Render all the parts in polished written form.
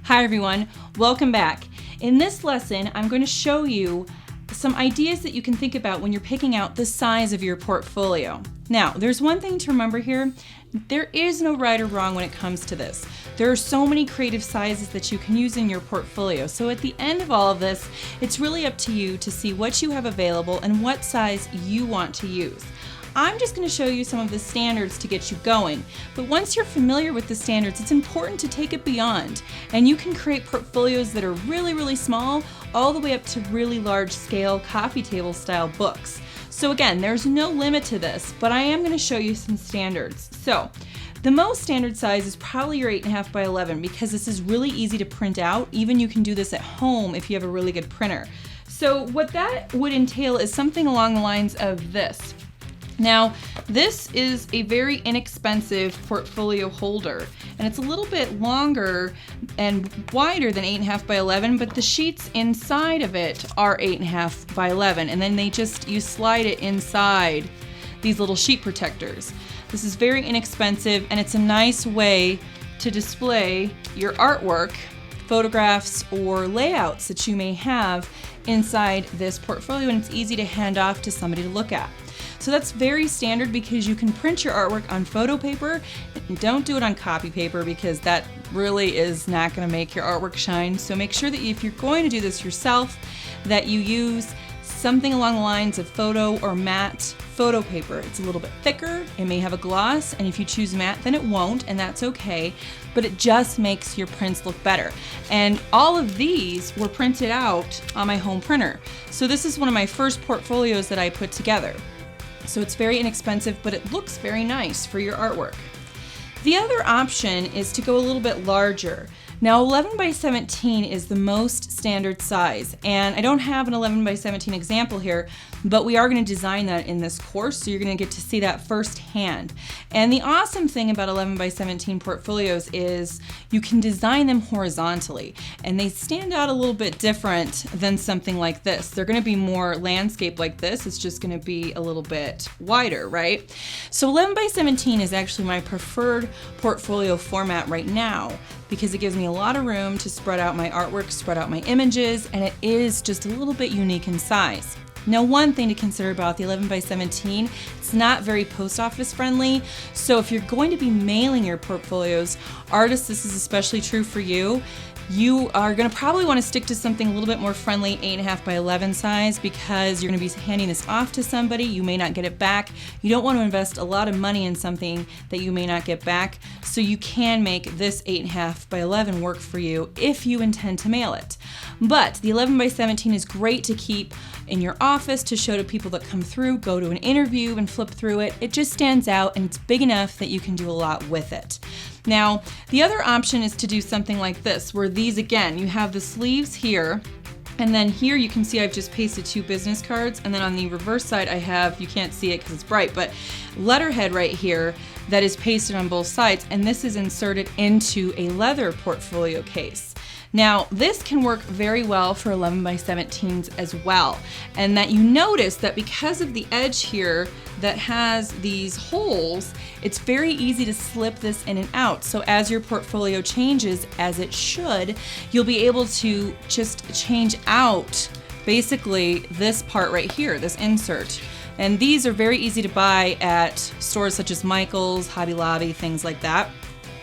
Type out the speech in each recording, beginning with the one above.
Hi everyone, welcome back. In this lesson, I'm going to show you some ideas that you can think about when you're picking out the size of your portfolio. Now, there's one thing to remember here. There is no right or wrong when it comes to this. There are so many creative sizes that you can use in your portfolio. So at the end of all of this, it's really up to you to see what you have available and what size you want to use. I'm just going to show you some of the standards to get you going, but once you're familiar with the standards, it's important to take it beyond, and you can create portfolios that are really small all the way up to really large scale coffee table style books. So again, there's no limit to this, but I am going to show you some standards. So the most standard size is probably your 8.5 by 11 because this is really easy to print out. Even you can do this at home if you have a really good printer. So what that would entail is something along the lines of this. Now, this is a very inexpensive portfolio holder, and it's a little bit longer and wider than 8.5 by 11, but the sheets inside of it are 8.5 by 11, and then you slide it inside these little sheet protectors. This is very inexpensive, and it's a nice way to display your artwork, photographs, or layouts that you may have inside this portfolio, and it's easy to hand off to somebody to look at. So that's very standard because you can print your artwork on photo paper. Don't do it on copy paper because that really is not going to make your artwork shine. So make sure that if you're going to do this yourself, that you use something along the lines of photo or matte photo paper. It's a little bit thicker, it may have a gloss, and if you choose matte then it won't, and that's okay, but it just makes your prints look better. And all of these were printed out on my home printer. So this is one of my first portfolios that I put together. So it's very inexpensive, but it looks very nice for your artwork. The other option is to go a little bit larger. Now 11 by 17 is the most standard size, and I don't have an 11 by 17 example here, but we are going to design that in this course, so you're going to get to see that firsthand. And the awesome thing about 11 by 17 portfolios is you can design them horizontally, and they stand out a little bit different than something like this. They're going to be more landscape like this. It's just going to be a little bit wider, right? So 11 by 17 is actually my preferred portfolio format right now because it gives me a lot of room to spread out my artwork, spread out my images, and it is just a little bit unique in size. Now, one thing to consider about the 11 by 17, it's not very post office friendly. So if you're going to be mailing your portfolios, artists, this is especially true for you. You are going to probably want to stick to something a little bit more friendly, 8.5 by 11 size, because you're going to be handing this off to somebody. You may not get it back. You don't want to invest a lot of money in something that you may not get back. So you can make this 8.5 by 11 work for you if you intend to mail it. But the 11 by 17 is great to keep in your office to show to people that come through, go to an interview and flip through it. It just stands out and it's big enough that you can do a lot with it. Now, the other option is to do something like this, where these, again, you have the sleeves here, and then here you can see I've just pasted 2 business cards, and then on the reverse side I have, you can't see it because it's bright, but letterhead right here that is pasted on both sides, and this is inserted into a leather portfolio case. Now, this can work very well for 11 by 17s as well, and that you notice that because of the edge here that has these holes, it's very easy to slip this in and out. So as your portfolio changes, as it should, you'll be able to just change out basically this part right here, this insert. And these are very easy to buy at stores such as Michael's, Hobby Lobby, things like that.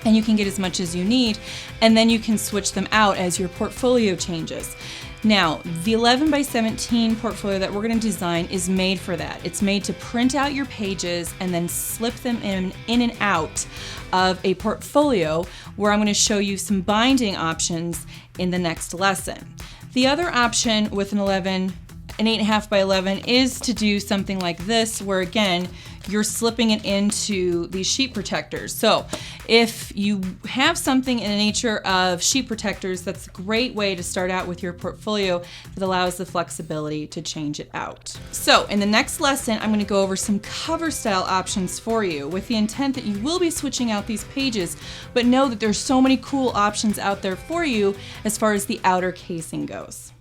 And you can get as much as you need, and then you can switch them out as your portfolio changes. Now, the 11 by 17 portfolio that we're going to design is made for that. It's made to print out your pages and then slip them in and out of a portfolio, where I'm going to show you some binding options in the next lesson. The other option with an 8.5 by 11 is to do something like this, where again, you're slipping it into these sheet protectors. So if you have something in the nature of sheet protectors, that's a great way to start out with your portfolio that allows the flexibility to change it out. So in the next lesson, I'm going to go over some cover style options for you with the intent that you will be switching out these pages, but know that there's so many cool options out there for you as far as the outer casing goes.